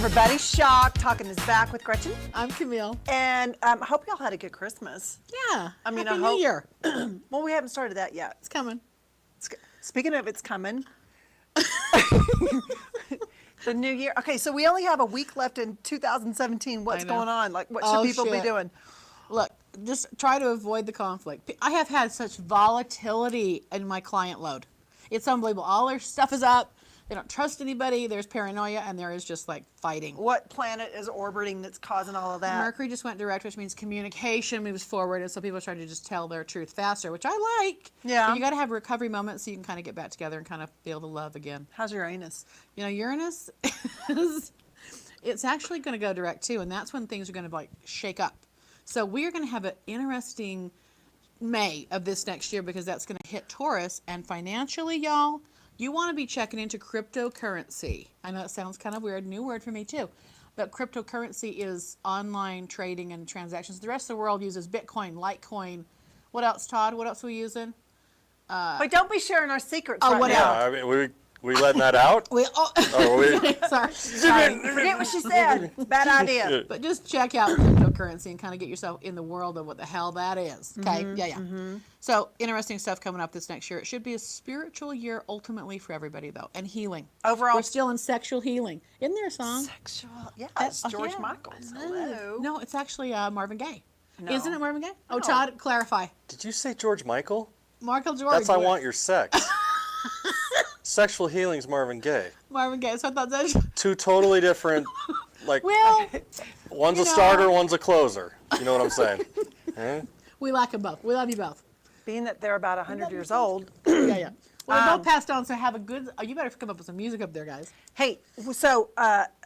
everybody, Shock Talking is back with Gretchen. I'm Camille. And I hope y'all had a good Christmas. Yeah. I mean, Happy I hope, New Year. Well, we haven't started that yet. It's coming. Speaking of it's coming. The new year. Okay, so we only have a week left in 2017. What's going on? Like, what should people be doing? Look, just try to avoid the conflict. I have had such volatility in my client load. It's unbelievable. All their stuff is up. They don't trust anybody. There's paranoia, and there is just like fighting. What planet is orbiting that's causing all of that? Mercury just went direct, which means communication moves forward, and so people are trying to just tell their truth faster, which I like. Yeah. But you got to have a recovery moment so you can kind of get back together and kind of feel the love again. How's Uranus? You know, Uranus is, it's actually going to go direct too, and that's when things are going to like shake up. So we are going to have an interesting May of this next year because that's going to hit Taurus, and financially, y'all, you want to be checking into cryptocurrency. I know it sounds kind of weird, new word for me too, but cryptocurrency is online trading and transactions. The rest of the world uses Bitcoin, Litecoin. What else, Todd? What else are we using? Wait, don't be sharing our secrets Oh, right what now. else? I mean, we letting that out? Sorry. Forget what she said. Bad idea. But just check out cryptocurrency and kind of get yourself in the world of what the hell that is. Okay? So interesting stuff coming up this next year. It should be a spiritual year ultimately for everybody though, and healing. Overall, we're still in sexual healing. Isn't there a song? Sexual. Yeah, it's George Michael's. Hello. No, it's actually Marvin Gaye. No. Isn't it Marvin Gaye? Oh, No. Todd, clarify. Did you say George Michael? Michael George. That's I Want Your Sex. Sexual Healing's Marvin Gaye. Marvin Gaye. So I thought that's Two totally different, like, well. one's a starter, one's a closer. You know what I'm saying? Huh? We like them both. We love you both. Being that they're about 100 years old. Yeah. Well, they both passed on, so have a good. You better come up with some music up there, guys. Hey, so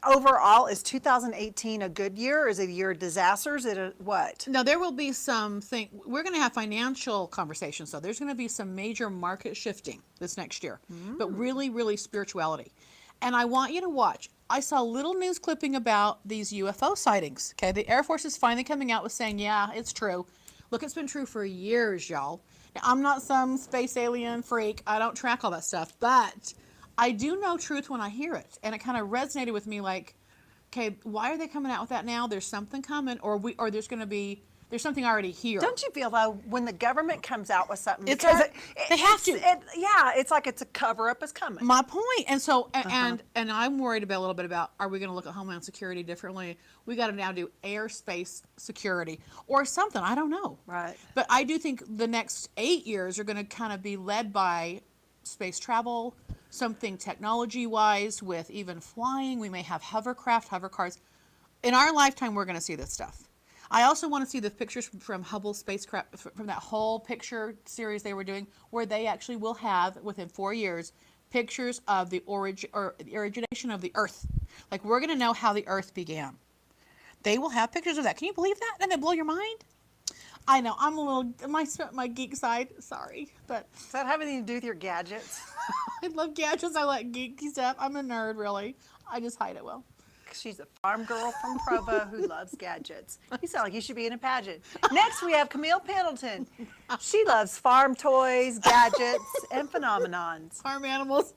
overall, is 2018 a good year? Is it a year of disasters? Is it a what? Now, there will be something. We're going to have financial conversations, so there's going to be some major market shifting this next year, but really, really spirituality. And I want you to watch. I saw a little news clipping about these UFO sightings. Okay, the Air Force is finally coming out with saying, yeah, it's true. Look, it's been true for years, y'all. Now, I'm not some space alien freak. I don't track all that stuff, but I do know truth when I hear it. And it kind of resonated with me like, okay, why are they coming out with that now? There's something coming, or there's something already here. Don't you feel though when the government comes out with something, It's because they have to. It's like it's a cover up is coming. My point. And so, and I'm worried about a little bit about, are we going to look at Homeland Security differently? We got to now do airspace security or something. I don't know. Right. But I do think the next 8 years are going to kind of be led by space travel, something technology-wise with even flying. We may have hovercraft, hovercars. In our lifetime, we're going to see this stuff. I also want to see the pictures from Hubble spacecraft, from that whole picture series they were doing, where they actually will have, within 4 years, pictures of the origination of the Earth. Like, we're going to know how the Earth began. They will have pictures of that. Can you believe that? Doesn't that blow your mind? I know, I'm a little, my geek side, sorry, but. Does that have anything to do with your gadgets? I love gadgets, I like geeky stuff. I'm a nerd, really. I just hide it well. She's a farm girl from Provo who loves gadgets. You sound like you should be in a pageant. Next, we have Camille Pendleton. She loves farm toys, gadgets, and phenomenons. Farm animals.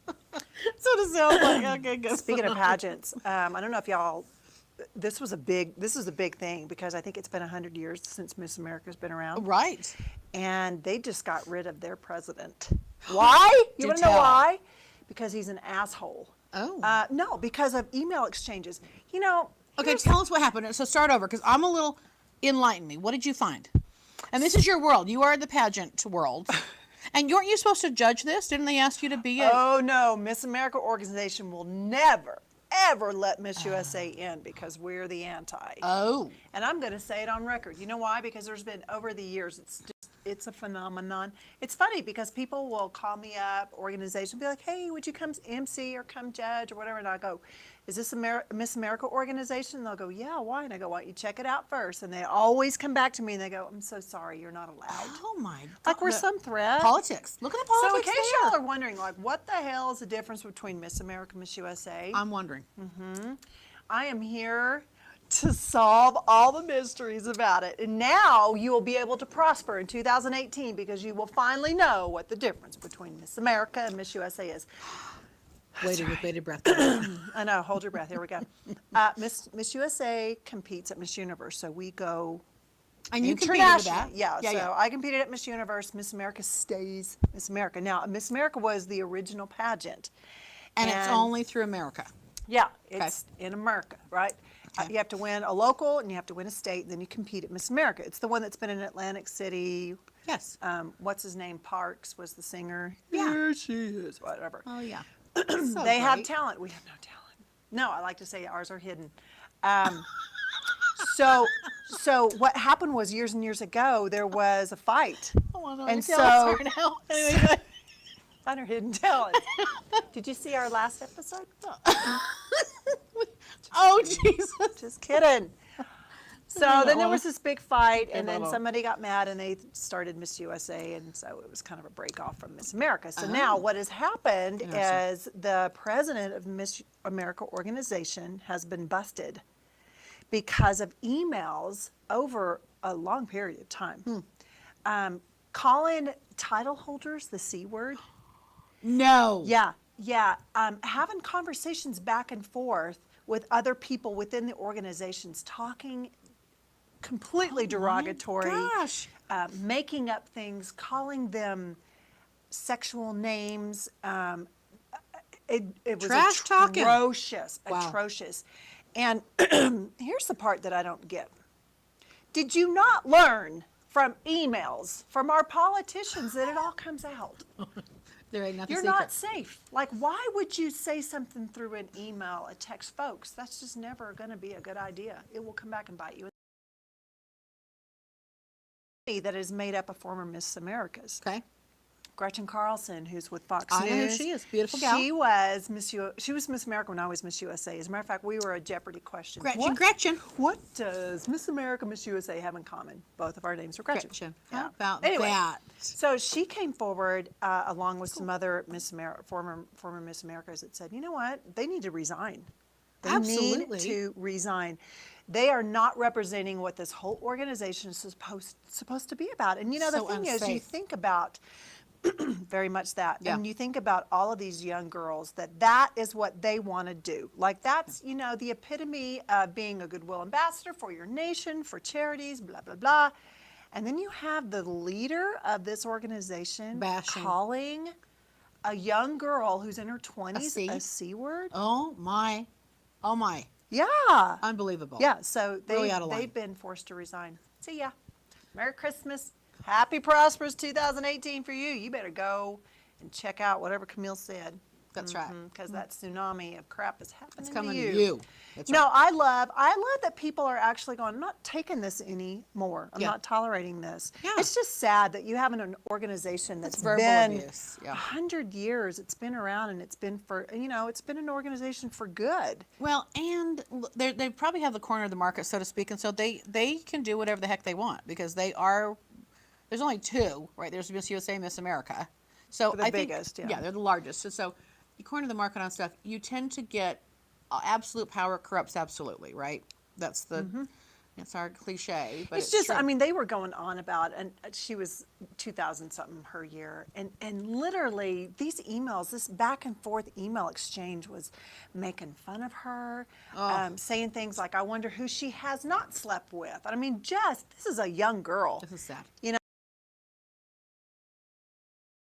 So it sounds like, okay, good. Speaking of pageants, I don't know if y'all, this was a big thing because I think it's been 100 years since Miss America's been around. Right. And they just got rid of their president. Why? You want to know why? Because he's an asshole. Oh. No, because of email exchanges. You know. Okay, tell us what happened. So start over, because I'm a little, enlighten me. What did you find? And this is your world. You are the pageant world. And weren't you supposed to judge this? Didn't they ask you to be a... Oh, no. Miss America organization will never, ever let Miss USA in because we're the anti. Oh. And I'm going to say it on record. You know why? Because there's been, over the years, it's a phenomenon. It's funny because people will call me up, organization, be like, hey, would you come MC or come judge or whatever? And I go, is this a Miss America organization? And they'll go, yeah, why? And I go, why don't you check it out first? And they always come back to me and they go, I'm so sorry, you're not allowed. Oh, my God. Like we're some threat. Politics. Look at the politics So in case there. y'all are wondering, like, what the hell is the difference between Miss America and Miss USA? I'm wondering. I am here to solve all the mysteries about it. And now you will be able to prosper in 2018 because you will finally know what the difference between Miss America and Miss USA is. Waited with bated breath. I know, hold your breath. Here we go. Miss USA competes at Miss Universe, so we go And you competed with that. internationally. Yeah, I competed at Miss Universe. Miss America stays Miss America. Now, Miss America was the original pageant. And it's only through America. Yeah, it's in America, right? Okay. You have to win a local and you have to win a state, and then you compete at Miss America. It's the one that's been in Atlantic City. Yes. What's his name? Parks was the singer. Yeah. Here she is, whatever. Oh, yeah. They have talent. We have no talent. No, I like to say ours are hidden. So what happened was years and years ago, there was a fight. And so Anyway, find our hidden talent. Did you see our last episode? oh, Jesus. Just kidding. So then there was this big fight, and then bubble. somebody got mad, and they started Miss USA, and so it was kind of a break off from Miss America. So now what has happened is the president of Miss America organization has been busted because of emails over a long period of time, calling title holders the C word. No. Yeah, having conversations back and forth with other people within the organizations, talking completely derogatory, Gosh. making up things, calling them sexual names. It was Trash talking. atrocious, Wow. atrocious. And here's the part that I don't get. Did you not learn from emails from our politicians that it all comes out? There ain't nothing You're secret. not safe. Like, why would you say something through an email, a text? Folks, that's just never going to be a good idea. It will come back and bite you. That is made up of former Miss Americas. Okay. Gretchen Carlson, who's with Fox I News. know who she is. Beautiful gal. She was Miss America when I was Miss USA. As a matter of fact, we were a Jeopardy question. Gretchen. What does Miss America, Miss USA have in common? Both of our names are Gretchen. Gretchen. Yeah. How about Anyway, that? So she came forward along with some other former Miss Americas that said, you know what? They need to resign. They Absolutely. need to resign. They are not representing what this whole organization is supposed to be about. And you know, the So thing is, you unsafe. think about very much that. Yeah. And you think about all of these young girls that is what they want to do. Like that's, you know, the epitome of being a goodwill ambassador for your nation, for charities, blah, blah, blah. And then you have the leader of this organization Bashing. calling a young girl who's in her 20s C? a C word. Oh, my. Oh, my. Yeah. Unbelievable. Yeah, so Really out of line. they've been forced to resign. See ya. Merry Christmas. Happy, prosperous 2018 for you. You better go and check out whatever Camille said. That's right. Because that tsunami of crap is happening It's coming to to you. That's No, right. I love that people are actually going, I'm not taking this anymore. I'm Yeah. not tolerating this. Yeah. It's just sad that you have an organization that's verbal been abuse. Yeah. 100 years. It's been around, and it's been it's been an organization for good. Well, and they probably have the corner of the market, so to speak, and so they can do whatever the heck they want because they are. There's only two, right? There's Miss USA, Miss America. So They're the I think, biggest, yeah. yeah, they're the largest. So you corner the market on stuff. You tend to get absolute power corrupts absolutely, right? That's the it's our cliche, but It's just, true. I mean, they were going on about, and she was 2000 something her year, and literally these emails, this back and forth email exchange was making fun of her, saying things like, I wonder who she has not slept with. I mean, this is a young girl. This is sad. You know,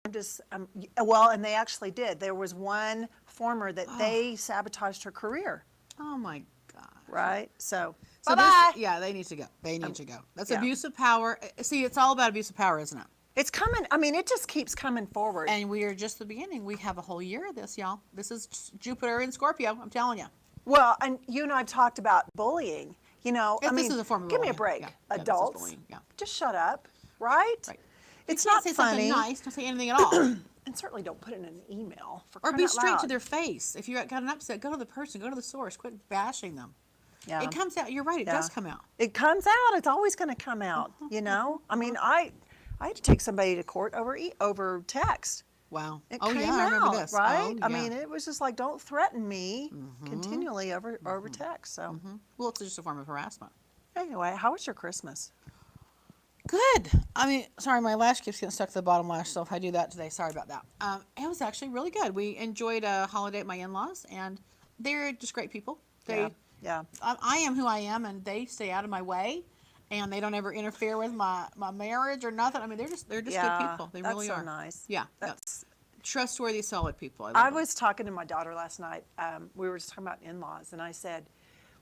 I'm just, well, and they actually did. There was one former that they sabotaged her career, Oh my God. right? So So bye-bye. yeah, they need to go. They need to go. That's yeah. abuse of power. See, it's all about abuse of power, isn't it? It's coming. I mean, it just keeps coming forward. And we are just the beginning. We have a whole year of this, y'all. This is Jupiter in Scorpio. I'm telling you. Well, and you and I have talked about bullying. You know, I This mean, is a form of give me a bullying. break. Yeah, this is Adults, bullying, yeah. just shut up, right? Right. It's You can't not say funny. something nice. Don't say anything at all. And certainly don't put it in an email. For Or crying be out straight to loud. their face. If you got an upset, go to the person. Go to the source. Quit bashing them. Yeah. It comes out. You're right. It Yeah. does come out. It comes out. It's always going to come out. You know. I mean, I had to take somebody to court over text. Wow. It oh came yeah, I remember out, this. right? Oh, I yeah. mean, it was just like, don't threaten me continually over text. So Well, it's just a form of harassment. anyway, how was your Christmas? Good. I mean, sorry, my lash keeps getting stuck to the bottom lash, so if I do that today, sorry about that. It was actually really good. We enjoyed a holiday at my in-laws, and they're just great people. Yeah. I am who I am, and they stay out of my way, and they don't ever interfere with my marriage or nothing. I mean, they're just good people. They really so are. nice. Yeah, That's. trustworthy, solid people. I was talking to my daughter last night. We were just talking about in-laws, and I said,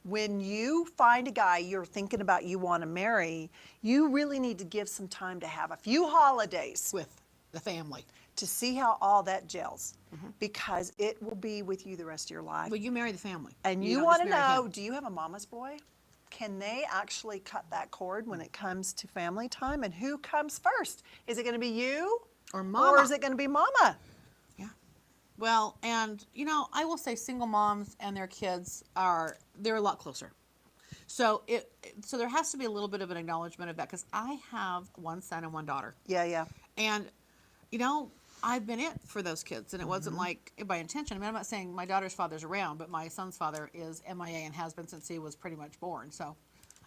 when you find a guy you're thinking about you want to marry, you really need to give some time to have a few holidays with the family to see how all that gels, because it will be with you the rest of your life. Well, you marry the family, And you don't want to just marry know, him. do you have a mama's boy? Can they actually cut that cord when it comes to family time? And who comes first? Is it going to be you? Or mama? Or is it going to be mama? Yeah. Well, and I will say single moms and their kids they're a lot closer. So so there has to be a little bit of an acknowledgement of that, because I have one son and one daughter. Yeah. And I've been it for those kids, and it wasn't like by intention. I mean, I'm not saying my daughter's father's around, but my son's father is MIA and has been since he was pretty much born. So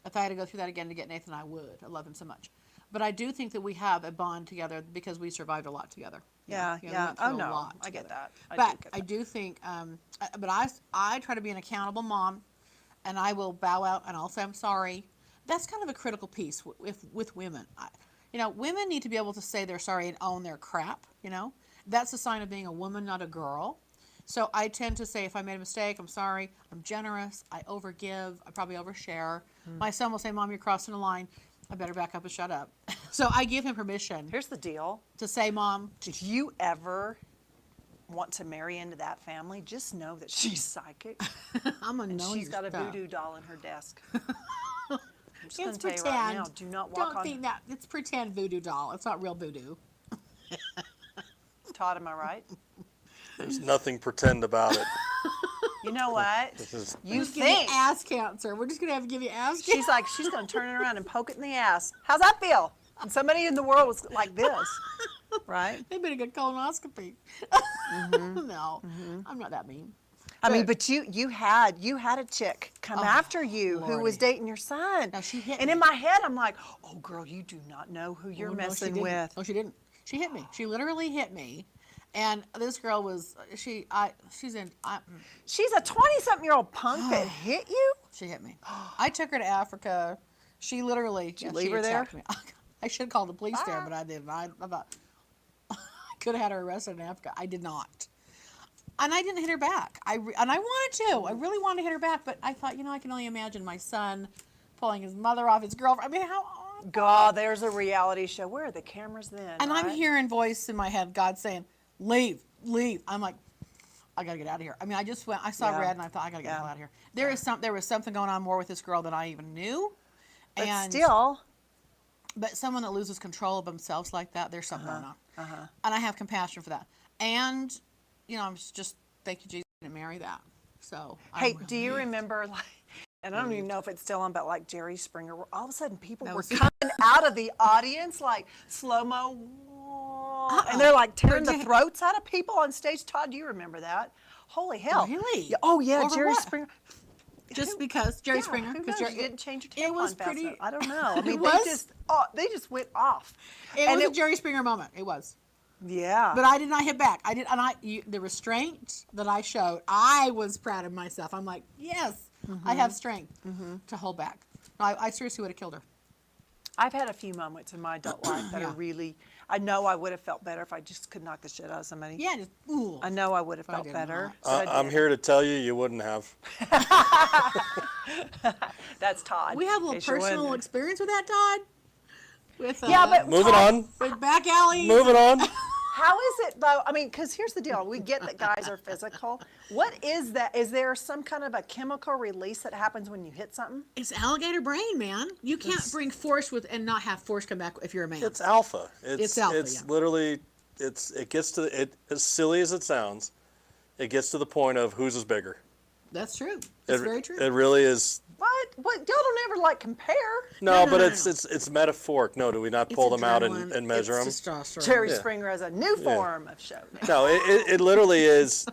if I had to go through that again to get Nathan, I would. I love him so much. But I do think that we have a bond together because we survived a lot together. Yeah. We went through Oh, a no. lot I get together. that. I do think, but I try to be an accountable mom, and I will bow out and I'll say I'm sorry. That's kind of a critical piece with women. Women need to be able to say they're sorry and own their crap. That's a sign of being a woman, not a girl. So I tend to say, if I made a mistake, I'm sorry. I'm generous. I overgive. I probably overshare. My son will say, Mom, you're crossing the line. I better back up and shut up. So I give him permission Here's the deal. to say, Mom. If you ever want to marry into that family, just know that she's psychic. I'm a And know she's your got a stuff. voodoo doll in her desk. I'm just going It's to tell you pretend. right now, do not walk Don't on. think that. It's pretend voodoo doll. It's not real voodoo. Todd, am I right? There's nothing pretend about it. You know what? This is You Just give you think. ass cancer. We're just gonna have to give you ass cancer. She's like, she's going to turn it around and poke it in the ass. How's that feel? And somebody in the world was like this, right? They better get colonoscopy. No, I'm not that mean. I mean, but you had a chick come after you who was Lordy. dating your son. Now, she hit and me. in my head, I'm like, oh, girl, you do not know who you're Oh, no, she messing didn't. with. Oh, she didn't. She hit me. She literally hit me. And this girl was she's in. She's a 20-something-year-old punk that hit you? She hit me. I took her to Africa. She literally. Did you leave her there? Me. I should have called the police there, but I didn't. I thought I could have had her arrested in Africa. I did not. And I didn't hit her back. I wanted to. I really wanted to hit her back, but I thought, I can only imagine my son pulling his mother off his girlfriend. I mean, how? God, there's a reality show. Where are the cameras then? And I'm right? hearing voice in my head, God saying, "Leave, leave." I'm like, I gotta get out of here. I mean, I saw Yeah. red, and I thought, I gotta get the hell Yeah. out of here. There was something going on more with this girl than I even knew. But and still, but someone that loses control of themselves like that, there's something going on. And I have compassion for that. And I'm just thank you, Jesus, I didn't marry that. So hey, do you remember, like, and I don't even know if it's still on, but like Jerry Springer, where all of a sudden people were coming out of the audience like slow-mo, and they're like tearing the throats out of people on stage. Todd, do you remember that? Holy hell. Really? Yeah, oh, yeah, Over Jerry what? Springer. Just because Jerry Springer? Who Because knows? You didn't change your tampon it was fast pretty. enough. I don't know. I mean, was? they just went off. It And was a Jerry Springer moment. It was. Yeah. But I did not hit back. I did, and the restraint that I showed, I was proud of myself. I'm like, yes, I have strength to hold back. No, I seriously would have killed her. I've had a few moments in my adult life that are really, I know I would have felt better if I just could knock the shit out of somebody. Yeah, just ooh. I know I would have But I felt did better. not. but I I'm didn't. here to tell you wouldn't have. That's Todd. We have a in little case you're personal wondering. experience with that, Todd. With Yeah, but Moving Todd, on. with back alley. Moving on. how is it though? I mean, because here's the deal. We get that guys are physical. What is that? Is there some kind of a chemical release that happens when you hit something? It's alligator brain, man. You can't bring force with and not have force come back if you're a man. It's alpha. It's alpha, It's yeah. literally. It gets to it. As silly as it sounds, it gets to the point of whose is bigger. That's true. It's very true. It really is. What? Y'all don't ever like compare. No, no, but no, it's metaphoric. No, do we not It's pull them out adrenaline. and measure them? It's testosterone. Jerry Yeah. Springer has a new form of show. No, it literally is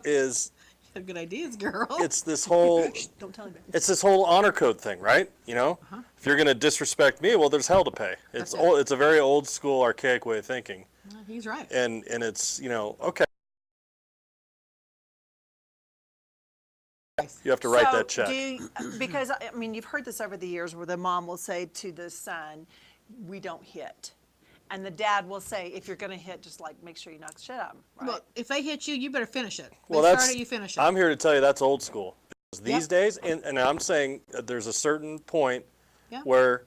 have good ideas, girl. it's this whole Don't tell anybody. it's this whole honor code thing, right? You know, if you're gonna disrespect me, well, there's hell to pay. It's That's it. old, it's a very old school, archaic way of thinking, He's right. and it's okay, you have to write that check. Because I mean, you've heard this over the years, where the mom will say to the son, "We don't hit," and the dad will say, "If you're going to hit, just like make sure you knock the shit out of them." Right? Well, if they hit you, you better finish it. Well, They that's start it, you finish it. I'm here to tell you that's old school. Because these Yep. days, and I'm saying there's a certain point Yeah. where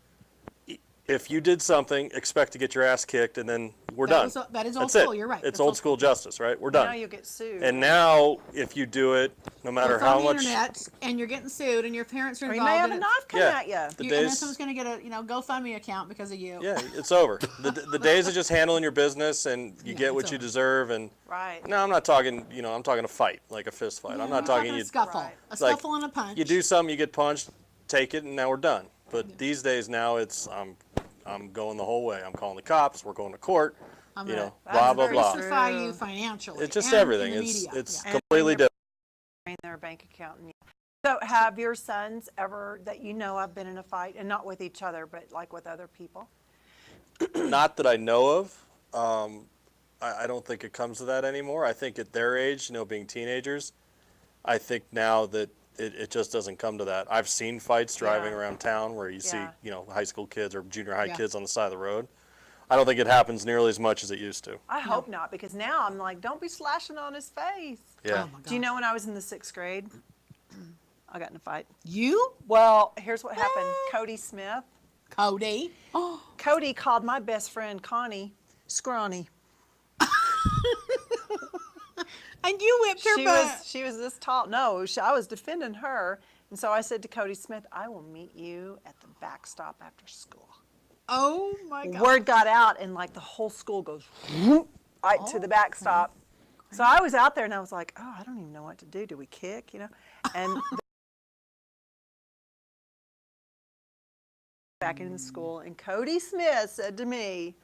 if you did something, expect to get your ass kicked, and then we're That done. That is old That's school. it. You're right. It's That's old school justice, right? We're done. Now you get sued. And now, if you do it, no matter It's how on the much, internet, and you're getting sued, and your parents are or you involved may have in a it. knife come Yeah. at you. The And then days, someone's going to get a GoFundMe account because of you. yeah, it's over. The days of just handling your business and you Yeah, get it's what you over. deserve. And Right. no, I'm not talking. I'm talking a fight, like a fist fight. I'm not talking a you. scuffle. Right. A like, scuffle and a punch. You do something, you get punched, take it, and now we're done. But these days now, it's I'm going the whole way. I'm calling the cops. We're going to court. I'm You gonna know, blah blah very blah. true. crucify you financially. It's just and everything. In the It's media. it's Yeah. completely And different. in their bank account. So have your sons ever, that have been in a fight, and not with each other, but like with other people? Not that I know of. I don't think it comes to that anymore. I think at their age, being teenagers, I think now that it just doesn't come to that. I've seen fights driving Yeah. around town where you Yeah. see, high school kids or junior high Yeah. kids on the side of the road. I don't think it happens nearly as much as it used to. I hope not, because now I'm like, don't be slashing on his face. Yeah. Oh my God. Do you know when I was in the 6th grade, I got in a fight? You, Well, here's what happened. Cody Smith. Cody. Oh, Cody called my best friend Connie scrawny. and you whipped her butt. She was this tall. No, I was defending her, and so I said to Cody Smith, "I will meet you at the backstop after school." Oh my God. Word got out, and like the whole school goes right to the backstop. So I was out there, and I was like, "Oh, I don't even know what to do. Do we kick? And back in the school, and Cody Smith said to me,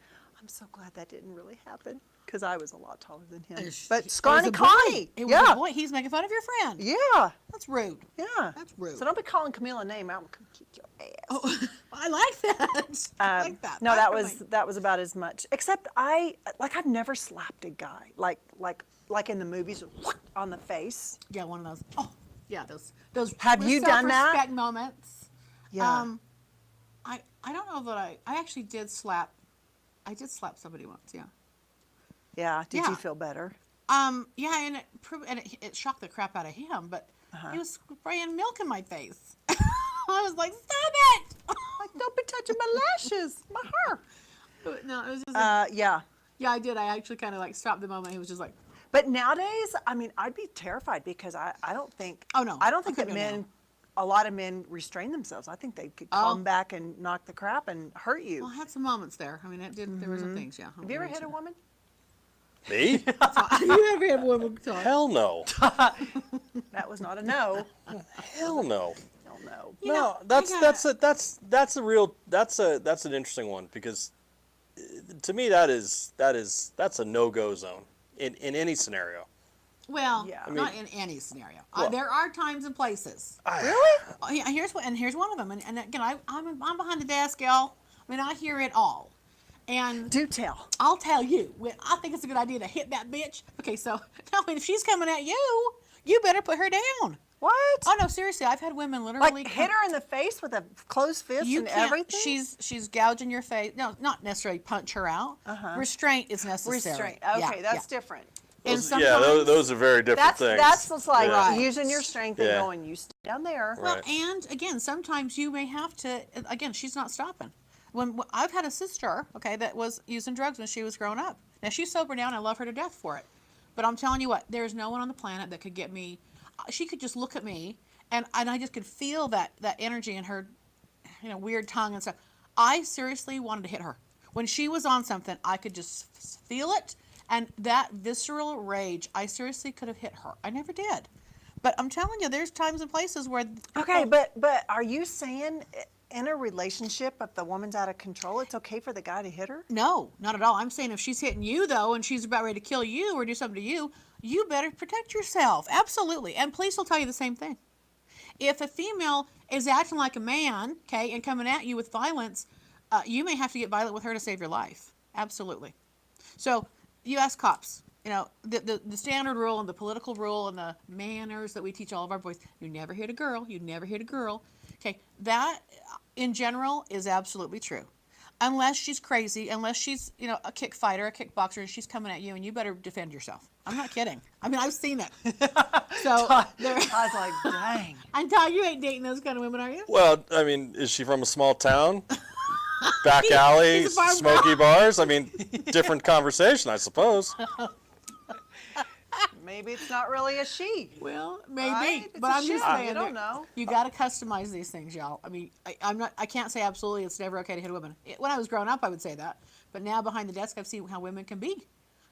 "I'm so glad that didn't really happen, because I was a lot taller than him." But It was scrawny a boy. Connie, It was yeah, a boy. He's making fun of your friend. yeah, That's rude. yeah. That's rude. So don't be calling Camille a name. I'm gonna kick your ass. Oh, I like that. I like that. No, That's that was about as much. Except I've never slapped a guy like in the movies on the face. yeah, one of those. Oh, yeah, those. Have you done that? self-respect moments. Yeah. I don't know that I actually did slap. I did slap somebody once. Yeah. Yeah. Did Yeah. you feel better? Yeah, and it shocked the crap out of him, but Uh-huh. he was spraying milk in my face. I was like, stop it! Like, don't be touching my lashes, my hair. No, it was just Yeah. yeah, I did. I actually kind of like stopped the moment. He was just like, But nowadays, I mean, I'd be terrified, because I don't think. Oh, no. I don't think I that couldn't go a lot of men restrain themselves. I think they could come back and knock the crap and hurt you. well, I had some moments there. I mean, it did. There were some things. Yeah. Have you ever hit a woman? Me? you ever had one talk? Hell no. That was not a no. Hell no. Hell no. You know, No, I gotta- that's an interesting one, because to me that's a no-go zone in any scenario. Well, Yeah. not in any scenario. Well- There are times and places. Really? Here's one of them. And again, I'm behind the desk, y'all. I mean, I hear it all. And Do tell. I'll tell you, when I think it's a good idea to hit that bitch. Okay, so now if she's coming at you, you better put her down. What? Oh no, seriously, I've had women literally Like hit her in the face with a closed fist You and can't. everything? She's gouging your face. No, not necessarily punch her out. Restraint is necessary. Restraint. Yeah, Okay, that's yeah. different. And Yeah, sometimes, those are very different things. That's just like Right. using your strength and Yeah. going, you stay down there. well, Right. and again, sometimes you may have to. Again, she's not stopping. When I've had a sister, okay, that was using drugs when she was growing up. Now she's sober now, and I love her to death for it. But I'm telling you what, there's no one on the planet that could get me. She could just look at me, and I just could feel that energy in her, weird tongue and stuff. I seriously wanted to hit her. When she was on something, I could just feel it, and that visceral rage, I seriously could have hit her. I never did. But I'm telling you, there's times and places where. Okay, but are you saying in a relationship, if the woman's out of control, it's okay for the guy to hit her? No, not at all. I'm saying if she's hitting you, though, and she's about ready to kill you or do something to you, you better protect yourself. Absolutely. And police will tell you the same thing. If a female is acting like a man, okay, and coming at you with violence, you may have to get violent with her to save your life. Absolutely. So you ask cops, you know, the standard rule and the political rule and the manners that we teach all of our boys, you never hit a girl, you never hit a girl. Okay, that in general is absolutely true. Unless she's crazy, unless she's, you know, a kick fighter, a kickboxer, and she's coming at you, and you better defend yourself. I'm not kidding. I mean, I've seen it. So I was like, dang. And Todd, you ain't dating those kind of women, are you? Well, I mean, is she from a small town? Back alley, He's a bar smoky bars? I mean, different conversation, I suppose. Maybe it's not really a she. Well, maybe, Right? It's but a I'm just she. saying, You don't know. you got to customize these things, y'all. I mean, I can't say absolutely it's never okay to hit a woman. When I was growing up, I would say that, but now behind the desk, I've seen how women can be.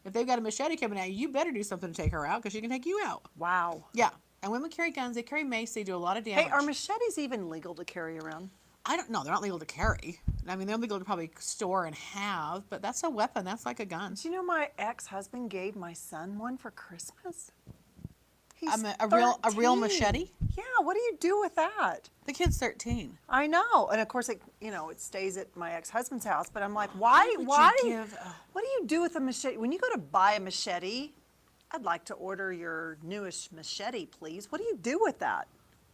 If they've got a machete coming at you, you better do something to take her out because she can take you out. Wow. Yeah, and women carry guns. They carry mace. They do a lot of damage. Hey, are machetes even legal to carry around? I don't know. They're not legal to carry. I mean, they're legal to probably store and have, but that's a weapon. That's like a gun. Do you know my ex-husband gave my son one for Christmas? He's A real 13. machete. Yeah, what do you do with that? The kid's 13. I know, and of course, it stays at my ex-husband's house. But I'm like, why? would you Why? give What do you do with a machete when you go to buy a machete? I'd like to order your newest machete, please. What do you do with that?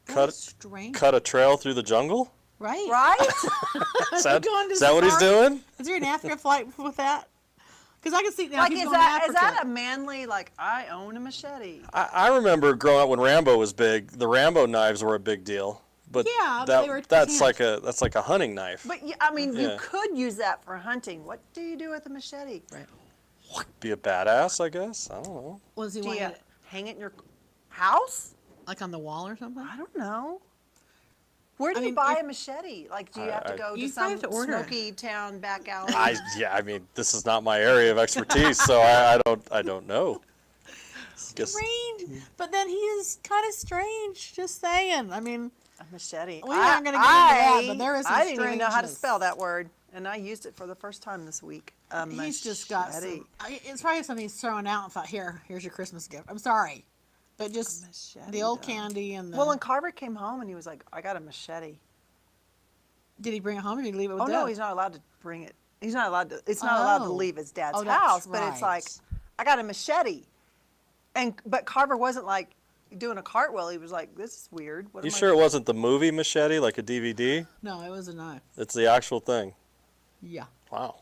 That is strange. Cut a trail through the jungle? Right. Right? Is that, Going to is that what he's safari? doing? Is there an afterlife with that? Because I can see now like, he's is going to that Africa. a manly like I own a machete? I remember growing up when Rambo was big. The Rambo knives were a big deal, but Yeah, but they were that's hand. like a hunting knife. But I mean, you Yeah. could use that for hunting. What do you do with a machete? Right. Be a badass, I guess. I don't know. What does he Do want you you to, hang it in your house? like on the wall or something? I don't know. Where do I you mean, buy if- a machete? Like, do you have to go to You some have to order. smoky town back alley? I mean, this is not my area of expertise, so I don't know. Guess, Strange. But then he is kind of strange, just saying. I mean, A machete. We aren't gonna get into that, but there is some I didn't even know how to strangeness. spell that word, and I used it for the first time this week. A he's just got machete. some. It's probably something he's throwing out and thought, here's your Christmas gift. I'm sorry. But just machete, the old though. candy and the. Well, when Carver came home and he was like, "I got a machete." did he bring it home or did he leave it with Oh Deb? no, he's not allowed to bring it. He's not allowed to. It's not allowed to Oh. leave his dad's Oh, that's house. But it's like, right. I got a machete, but Carver wasn't like doing a cartwheel. He was like, "This is weird." What you am I sure it wasn't the movie Machete, like a DVD? No, it was a knife. It's the actual thing. Yeah. Wow.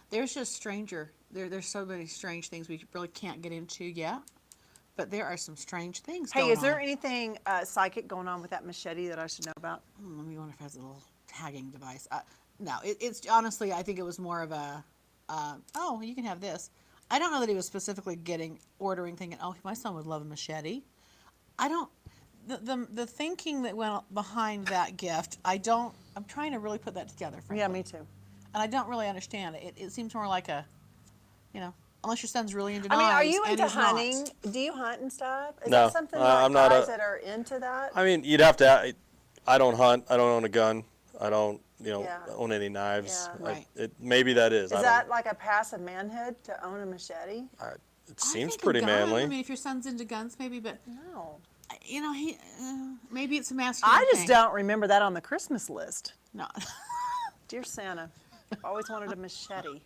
There's just stranger. There's so many strange things we really can't get into yet. But there are some strange things Hey, going is there on. anything psychic going on with that machete that I should know about? Let me wonder if it has a little tagging device. No, it's honestly, I think it was more of a, oh, you can have this. I don't know that he was specifically ordering, thinking, oh, my son would love a machete. I don't, the thinking that went behind that gift, I'm trying to really put that together. Frankly. Yeah, me too. And I don't really understand it. It seems more like a, unless your son's really into I mean, are knives, you and into he's not. hunting? Do you hunt and stuff? Is No, that something I'm like not guys a- that are into that? I mean, you'd have to. I don't hunt. I don't own a gun. I don't, Yeah. own any knives. Yeah. Right. Maybe that is. Is that like a passive manhood to own a machete? It I seems think a pretty gun, manly. I mean, if your son's into guns, maybe, but No. maybe it's a masculine I just thing. don't remember that on the Christmas list. No. Dear Santa, always wanted a machete.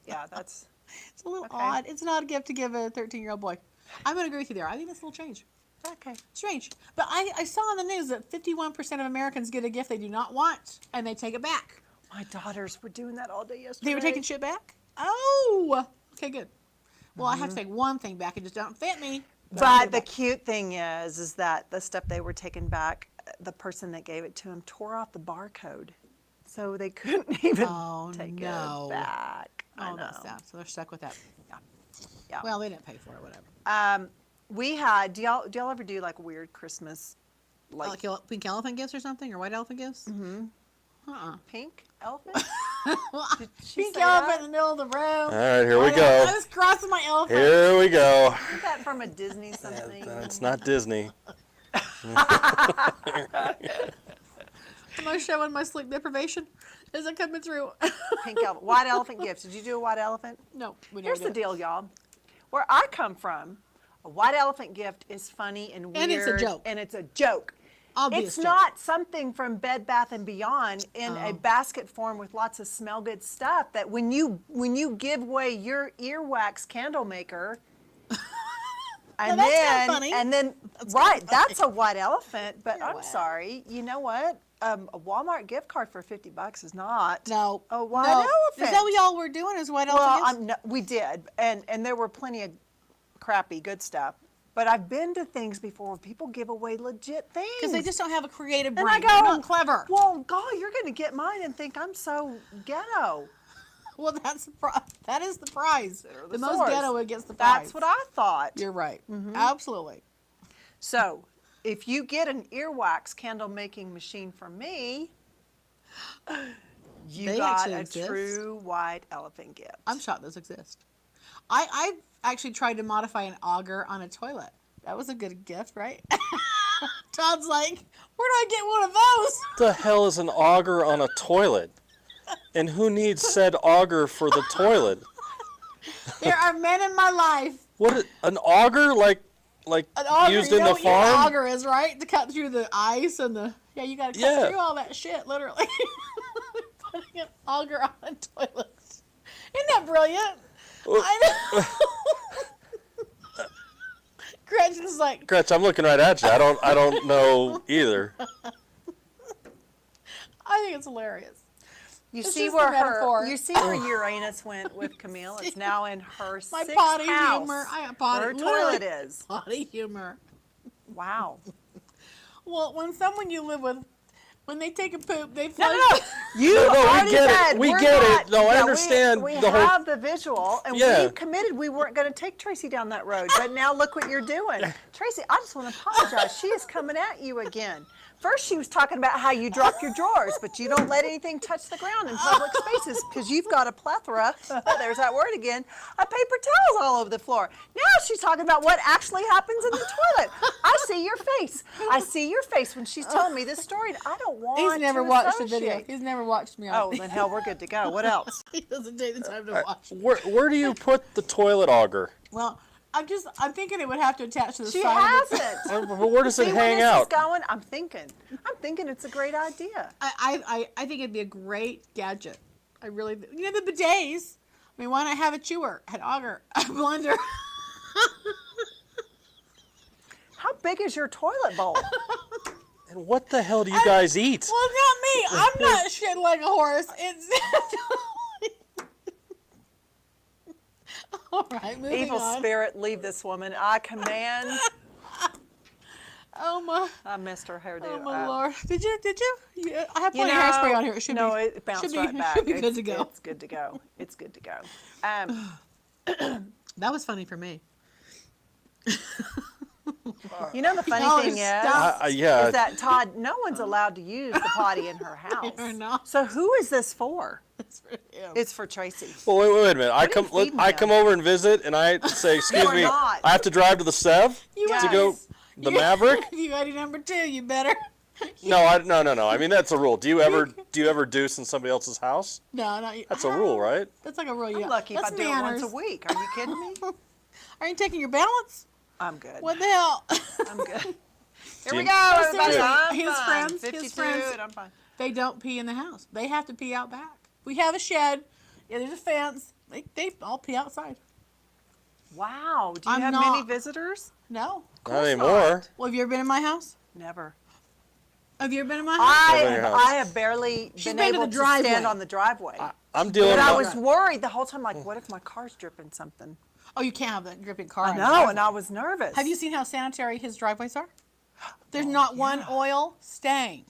Yeah, that's. It's a little Okay. odd. It's not a gift to give a 13-year-old boy. I'm going to agree with you there. I think that's a little change. Okay. Strange. But I saw on the news that 51% of Americans get a gift they do not want, and they take it back. My daughters were doing that all day yesterday. They were taking shit back? Oh! Okay, good. Well, I have to take one thing back. It just don't fit me. I'll But take it the back. cute thing is that the stuff they were taking back, the person that gave it to him tore off the barcode. So they couldn't even Oh, take no. it back. I Oh, know. that's sad. So they're stuck with that. Yeah. Yeah. Well, they didn't pay for it, whatever. We had, do y'all ever do like weird Christmas, like Like pink elephant gifts or something, or white elephant gifts? Mm-hmm. pink elephant? she Pink say elephant that? in the middle of the room. All right, here we I go. was crossing my elephant. Here we go. Is that from a Disney something? It's not Disney. Am I showing my sleep deprivation? Is it coming through? Pink elephant. White elephant gifts. Did you do a white elephant? No, we never Here's did the it. deal, y'all. where I come from, a white elephant gift is funny and weird. And it's a joke. And it's a joke. Obvious It's joke. not something from Bed Bath and Beyond in a basket form with lots of smell good stuff that when you give away your earwax candle maker, and that's kinda then funny. and then right, that's a white elephant. But I'm sorry, you know what? A Walmart gift card for $50 is not No. a white no. elephant. Is that what y'all were doing? Is white Well, elephant? we did, and there were plenty of crappy good stuff. But I've been to things before where people give away legit things. Because they just don't have a creative brain. and I go, They're not clever. Well, God, you're going to get mine and think I'm so ghetto. Well, that is the prize. They're The the most source. ghetto it gets the prize. That's what I thought. You're right. Absolutely. So, if you get an earwax candle making machine from me, you They got actually a exist. true white elephant gift. I'm shocked those exist. I've actually tried to modify an auger on a toilet. That was a good gift, right? Todd's like, where do I get one of those? The hell is an auger on a toilet? And who needs said auger for the toilet? There are men in my life. An auger like An auger, used you in know the what your farm? auger is, right? To cut through the ice and the... Yeah, you got to cut through all that shit, literally. Putting an auger on a toilet. Isn't that brilliant? I know. Gretchen's like, Gretch, I'm looking right at you. I don't know either. I think it's hilarious. You It's see just where a metaphor. you see where Uranus went with Camille. It's now in her My sixth potty house. humor. I have potty. Where her literally, toilet is. Potty humor. Wow. Well, when someone you live with, when they take a poop, they No, flush. no, no. You No, we already get it. said We we're get it. not- No, I yeah, understand We the whole- have the visual, and Yeah. we committed we weren't going to take Tracy down that road. But now look what you're doing. Tracy, I just want to apologize. She is coming at you again. First, she was talking about how you drop your drawers, but you don't let anything touch the ground in public spaces because you've got a plethora, there's that word again, of paper towels all over the floor. Now she's talking about what actually happens in the toilet. I see your face. I see your face when she's telling me this story. And I don't want He's never to watched the video. associate. He's never watched me on Oh, then hell, we're good to go. What else? He doesn't take the time to watch. Where do you put the toilet auger? Well, I'm thinking it would have to attach to the She side of it. hasn't. Where does it See where hang this out? is going? I'm thinking it's a great idea. I think it'd be a great gadget. I really, you know, the bidets. I mean, why not have a chewer, an auger, a blender? How big is your toilet bowl? And what the hell do you guys eat? Well, not me. I'm not shitting like a horse. It's all right. Moving Evil on. spirit, leave this woman. I command. Oh my. I missed her hairdo. Oh my lord. Did you? Yeah, I have You plenty of hairspray on here. It should no, be. it bounced should be, right back. Should be good to go. It's good to go. It's good to go. That was funny for me. You know the funny Y'all are thing is stuck. Yeah. is that Todd, no one's allowed to use the potty in her house. You're not. So who is this for? It's for him. It's for Tracy. Well, wait a minute. are you feeding I him? come over and visit, and I say, excuse are me, not. I have to drive to the Sev You to guys. go the Maverick. If you Eddie number 2, you better. No. I mean, that's a rule. Do you ever deuce in somebody else's house? No, not you. That's a rule, right? That's like a rule. I'm Yeah. lucky if That's I do manners. it once a week. Are you kidding me? Are you taking your balance? I'm good. What the hell? I'm good. Here Do we you- go, No, everybody. seriously, I'm his fine. friends- his 52, friends- and I'm fine. They don't pee in the house. They have to pee out back. We have a shed. Yeah, there's a fence. They all pee outside. Wow. Do you I'm have many not- visitors? No. Not anymore. Well, have you ever been in my house? Never. Have you ever been in my house? Never in your house. I have barely She's been been to able the to driveway. stand on the driveway. I'm dealing But I with was worried the whole time, like, what if my car's dripping something? Oh, you can't have that dripping car. I on the know, driveway. and I was nervous. Have you seen how sanitary his driveways are? There's not one oil stain.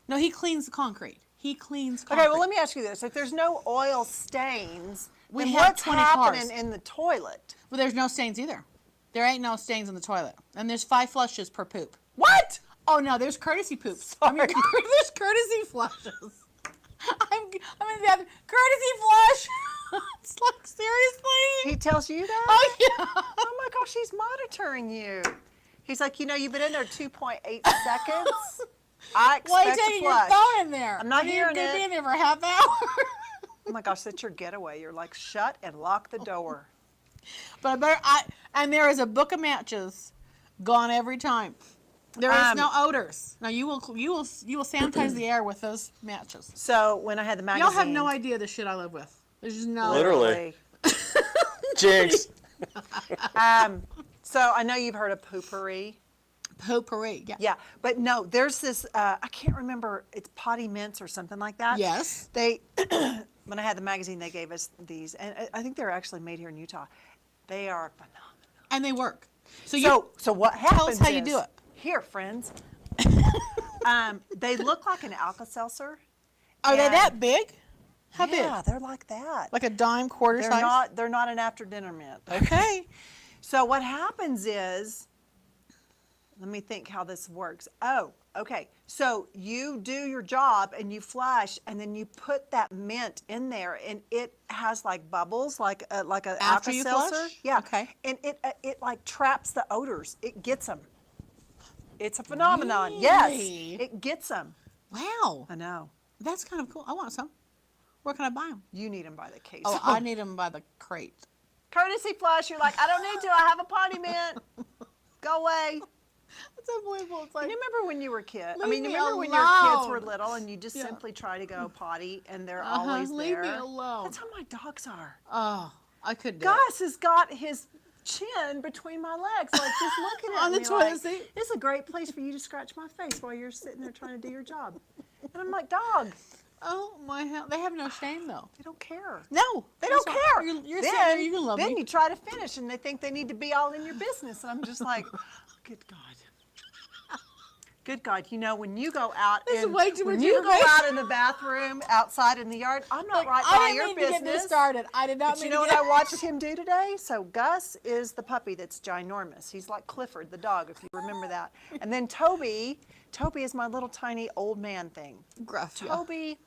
No, he cleans the concrete. He cleans concrete. Okay, well, let me ask you this. If there's no oil stains, We then have what's 20 happening cars. in the toilet? Well, there's no stains either. There ain't no stains in the toilet. And there's 5 flushes per poop. What? Oh, no, there's courtesy poops. I mean, Sorry. there's courtesy flushes. I'm in the bathroom. Courtesy flush. It's like, seriously? He tells you that? Oh, yeah. Oh my gosh, he's monitoring you. He's like, you've been in there 2.8 seconds. I Why are you expect to taking your flush. phone in there? I'm not You're hearing gonna be it. in there for a half hour. Oh my gosh, that's your getaway. You're like, shut and lock the door. But and there is a book of matches gone every time. There is no odors. Now you will sanitize the air with those matches. So when I had the magazine, Y'all have no idea the shit I live with. There's just no. Literally. Jinx. So I know you've heard of poopery. Potpourri, yeah. Yeah, but no, there's this, I can't remember, it's potty mints or something like that. Yes. They, when I had the magazine, they gave us these, and I think they're actually made here in Utah. They are phenomenal. And they work. So what happens tell us how you is- do it. Here, friends. They look like an Alka-Seltzer. Are they that big? How Yeah, big? they're like that. Like a dime quarter size? They're not an after dinner mint. Okay. So what happens is, let me think how this works. Oh, okay. So you do your job and you flush, and then you put that mint in there, and it has like bubbles, like a After you Alka-Seltzer. flush? Yeah. Okay. And it like traps the odors. It gets them. It's a phenomenon. Yes, Really? it gets them. Wow. I know. That's kind of cool. I want some. Where can I buy them? You need them by the case. Oh, I need them by the crate. Courtesy flush. You're like, I don't need to. I have a potty mint. Go away. That's unbelievable. It's like, You remember when you were a kid? I Leave mean, you me remember when your kids alone. were little and you just Yeah. simply try to go potty and they're always leave there? me alone. That's how my dogs are. Oh, I could do Gus has got his chin between my legs, like just looking at On the me toilet like, seat? This is a great place for you to scratch my face while you're sitting there trying to do your job. And I'm like, dog, it. Oh, my hell. They have no shame, though. they don't care. No. They don't You're care. You're sitting there, you can love then me. you try to finish and they think they need to be all in your business. And I'm just like, good God. Good God, you know, when you go out This is and way too when much you go information. out in the bathroom, outside in the yard, I'm not right I by didn't your mean business. to get this started. I did not But you mean know to what get I watched him do today? So Gus is the puppy that's ginormous. He's like Clifford the dog, if you remember that. And then Toby is my little tiny old man thing. Gruff, yeah. Toby,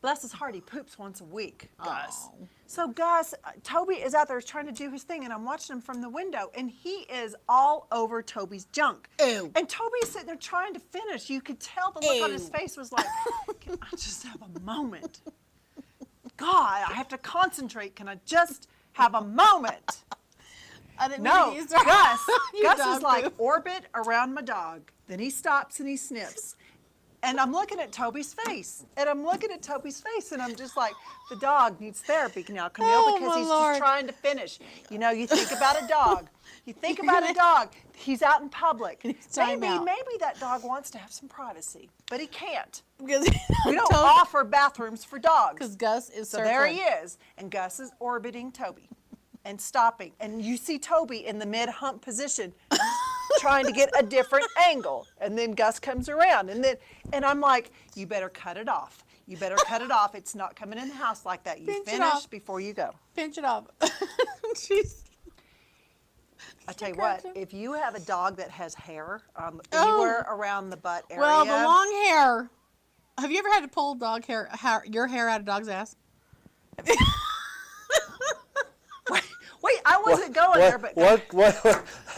bless his heart, he poops once a week, Gus. Oh. So Gus, Toby is out there trying to do his thing, and I'm watching him from the window, and he is all over Toby's junk. Ew. And Toby's sitting there trying to finish. You could tell the look on his Ew. face was like, can I just have a moment? God, I have to concentrate. Can I just have a moment? I didn't No, mean to get started. Gus. You Gus dog is like poop. orbit around my dog. Then he stops and he sniffs. And I'm looking at Toby's face. And I'm looking at Toby's face and I'm just like, the dog needs therapy now, Camille, Oh, because my he's Lord. just trying to finish. You know, you think about a dog. You think about a dog. He's out in public. time Maybe out. that dog wants to have some privacy, but he can't. Because We don't offer bathrooms for dogs. Because Gus is So circling. there he is, and Gus is orbiting Toby and stopping. And you see Toby in the mid-hump position trying to get a different angle. And then Gus comes around. And I'm like, you better cut it off. You better cut it off. It's not coming in the house like that. You Pinch it finish off. before you go. Pinch it off. Jeez. I tell you what, if you have a dog that has hair Oh. anywhere around the butt area. Well, the long hair. Have you ever had to pull dog hair, your hair out of dog's ass? Wait, I wasn't going there, but What?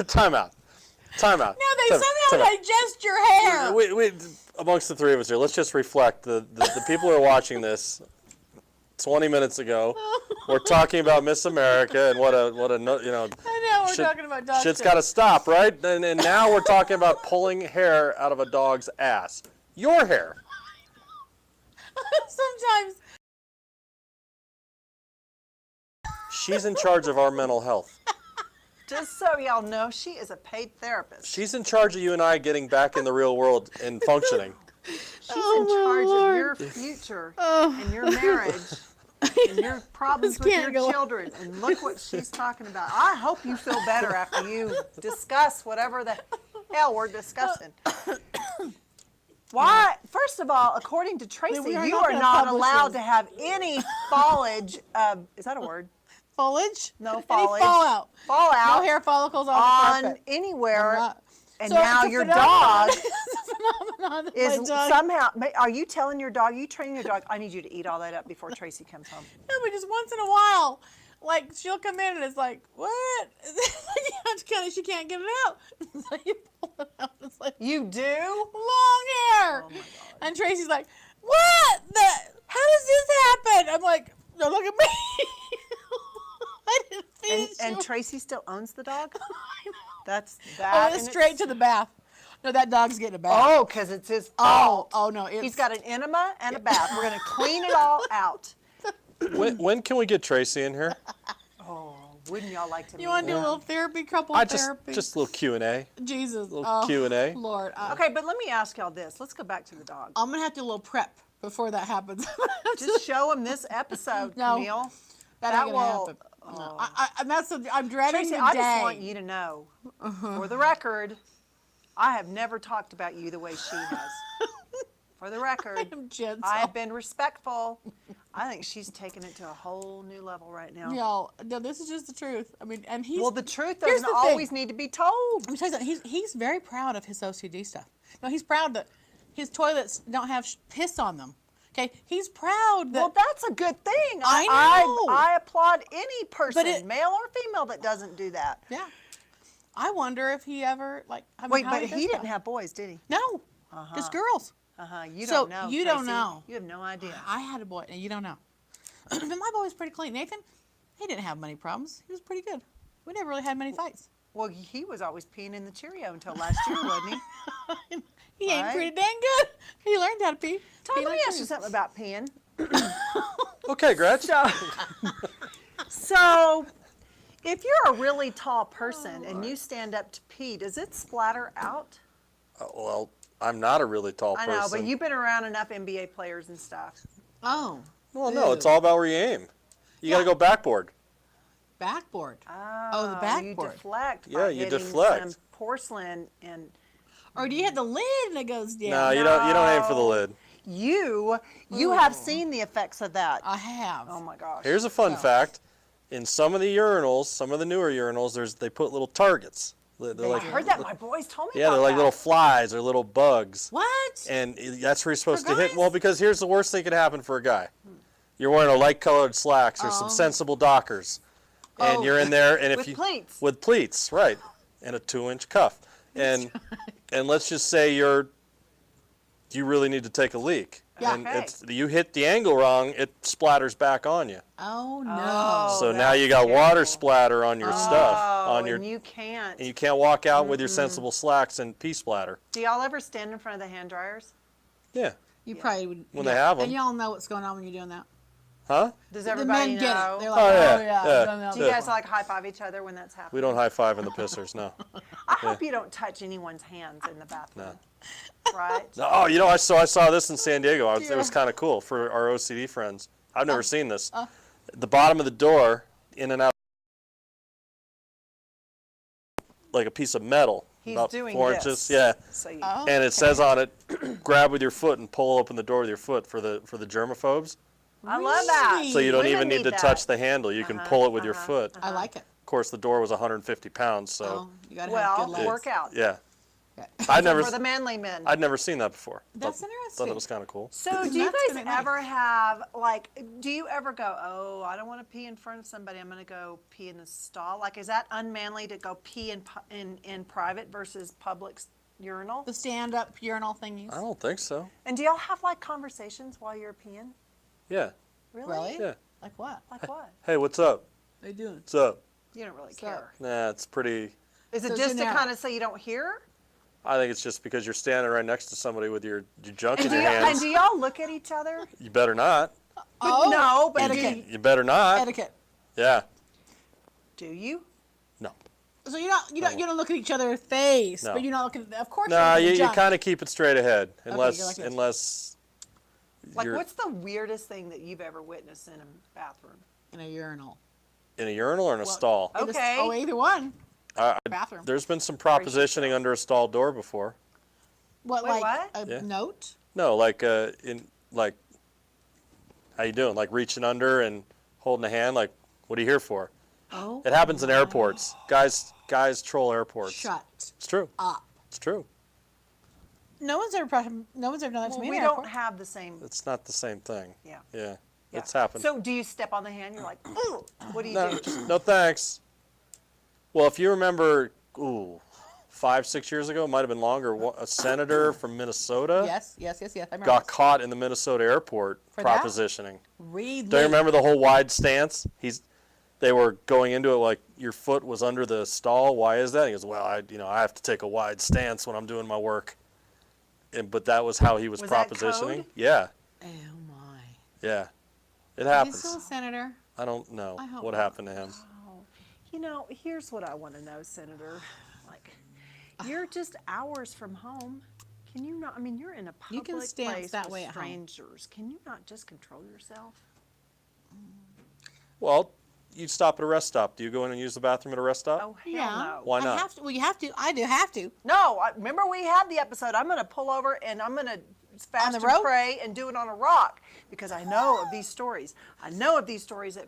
Time out. No, they somehow digest your hair. We, amongst the three of us here, let's just reflect. The people who are watching this 20 minutes ago, we're talking about Miss America and what a I know we're shit- talking about dog shit's shit. got to stop, right? And now we're talking about pulling hair out of a dog's ass. Your hair. Sometimes. She's in charge of our mental health. just so y'all know, she is a paid therapist. She's in charge of you and I getting back in the real world and functioning. She's Oh, in my charge Lord. of your future and your marriage and your problems This with can't your go on. children. And look what she's talking about. I hope you feel better after you discuss whatever the hell we're discussing. Why? First of all, according to Tracy, We are you not are gonna not publish allowed this. to have any foliage. Is that a word? Foliage? No Any foliage. fallout. Fallout. No hair follicles on the on carpet. anywhere. Not. And So now it's a your phenomenon. dog It's a phenomenon that is my dog. somehow. Are you telling your dog? You training your dog? I need you to eat all that up before Tracy comes home. No, but just once in a while, like she'll come in and it's like, what? She can't get it out. So you pull it out. It's like You do? long hair. Oh my God. And Tracy's like, what? How does this happen? I'm like, no, look at me. I didn't finish. And Tracy still owns the dog? That's Oh, that. it's and straight to the bath. No, that dog's getting a bath. Oh, because it's his fault. Oh, no. He's got an enema and a bath. We're going to clean it all out. When can we get Tracy in here? Oh, wouldn't y'all like to meet You want to do a him? little therapy, couple I just therapy? a little Q&A. Jesus. Little Q&A. Lord. Okay, but let me ask y'all this. Let's go back to the dog. I'm going to have to do a little prep before that happens. Just show him this episode, No. Camille. that ain't going to happen. No. And I'm dreading Tracy, the I day. just want you to know, for the record, I have never talked about you the way she has. For the record, I'm gentle. I have been respectful. I think she's taken it to a whole new level right now. Y'all, no, this is just the truth. I mean, and he's... Well, the truth here's doesn't the thing. always need to be told. Let me tell you something. He's very proud of his OCD stuff. No, he's proud that his toilets don't have piss on them. Okay, he's proud that... Well, that's a good thing. I know. I applaud any person, it- male or female, that doesn't do that. Yeah. I wonder if he ever, like... I mean, Wait, how but does he didn't that? have boys, did he? No, just girls. You So, don't know. you don't Tracy. know. You have no idea. I had a boy, and you don't know. But my boy was pretty clean. Nathan, he didn't have many problems. He was pretty good. We never really had many fights. Well, he was always peeing in the Cheerio until last year, wasn't he? He ate Right. pretty dang good. He learned how to pee. Todd, Pee let me like ask you Cheerios. something about peeing. Okay, Gretch. So, if you're a really tall person and you stand up to pee, does it splatter out? Well, I'm not a really tall I person. know, but you've been around enough NBA players and stuff. Oh. Well, no, it's all about where you aim. You got to go backboard. Backboard. Oh, the You backboard. deflect Yeah, by you hitting deflect. some porcelain and Or do you hit the lid and it goes down? No, you don't aim for the No. lid. you have seen the effects of that. I have. Oh my gosh. Here's a fun So. fact. In some of the urinals, some of the newer urinals, they put little targets. They're I like, heard that. My boys told me yeah, about they're like that. little flies or little bugs. What? And that's where you're supposed For to hit. guys? Well, because here's the worst thing could happen for a guy. You're wearing a light-colored slacks or some sensible Dockers, and Oh. you're in there, and if With you pleats. with pleats, right, and a 2-inch cuff, and let's just say you really need to take a leak, Yeah. and Okay. you hit the angle wrong, it splatters back on you. Oh, no. Oh, So now you that's got water terrible. splatter on your stuff, on your, and you can't. and you can't walk out with your sensible slacks and pee splatter. Do y'all ever stand in front of the hand dryers? Yeah, You probably would. When they have 'em. And y'all know what's going on when you're doing that. huh? Does The everybody men get know? it. They're like, Oh, yeah, oh, yeah. yeah. no, no, Do you no. guys like high five each other when that's happening? We don't high five in the pissers, no. I hope you don't touch anyone's hands in the bathroom. Right? Oh, I saw this in San Diego. It was kind of cool for our OCD friends. I've never seen this. At the bottom of the door, in and out, like a piece of metal, He's about doing 4 this. inches. Yeah, So you, Oh, and it says on it, grab with your foot and pull open the door with your foot for the germaphobes. I love that. Really? So you don't Women even need to that. touch the handle. You can pull it with your foot. I like it. Of course, the door was 150 pounds, so Oh, you got to have Well, good legs. work out. yeah. Okay. I'd For the manly men. never seen that before. That's Thought interesting. it was kind of cool. So do you That's guys gonna be nice. ever have, like, do you ever go, oh, I don't want to pee in front of somebody, I'm going to go pee in the stall? Like, is that unmanly to go pee in private versus public urinal? The stand-up urinal thingies. I don't think so. And do y'all have, like, conversations while you're peeing? Yeah. Really? Yeah. Like what? Like what? Hey, what's up? What are you doing? What's up? You don't really So- care. Nah, it's pretty. Is it So just to generic. kind of so you don't hear? I think it's just because you're standing right next to somebody with your junk in And do, your you, and hands. do y'all look at each other? You better not. Oh, no, but etiquette. You better not. Etiquette. Yeah. do you? No. So you don't look at each other's face, No. but you're not looking. Of course. Nah, you're you junk. kind of keep it straight ahead, unless you're like this. unless Like, you're what's the weirdest thing that you've ever witnessed in a bathroom? in a urinal. in a urinal or in a stall. In a- Okay. Oh, either one. Bathroom. There's been some propositioning under a stall door before. What, Wait, like what? a Yeah. note? No, like how you doing? Like reaching under and holding a hand. Like, what are you here for? Oh. It happens in airports. Guys troll airports. Shut It's true. up. It's true. No one's ever done that to me. We in an don't airport. have the same. It's not the same thing. Yeah. Yeah. Yeah. It's happened. So do you step on the hand? You're like, ooh. What do you No, do? just, no thanks. Well, if you remember, 5-6 years ago, it might have been longer, a senator from Minnesota Yes. I remember. got this. caught in the Minnesota airport For that? propositioning. Really? Do you remember the whole wide stance? they were going into it like your foot was under the stall. Why is that? He goes, well, I have to take a wide stance when I'm doing my work. But that was how he was that propositioning. code? Yeah, Oh my. yeah, it He's happens. still a senator. I don't know I hope what not. happened to him. Oh, here's what I want to know, Senator. Like, you're just hours from home. Can you not? I mean, you're in a You can public stance place that with way at home. strangers. Can you not just control yourself? Well, you stop at a rest stop. Do you go in and use the bathroom at a rest stop? Oh, hell Yeah. no. Why I not? have to. Well, you have to. I do have to. No, remember we had the episode. I'm going to pull over and I'm going to fast the and road? pray and do it on a rock because I know of these stories. I know of these stories at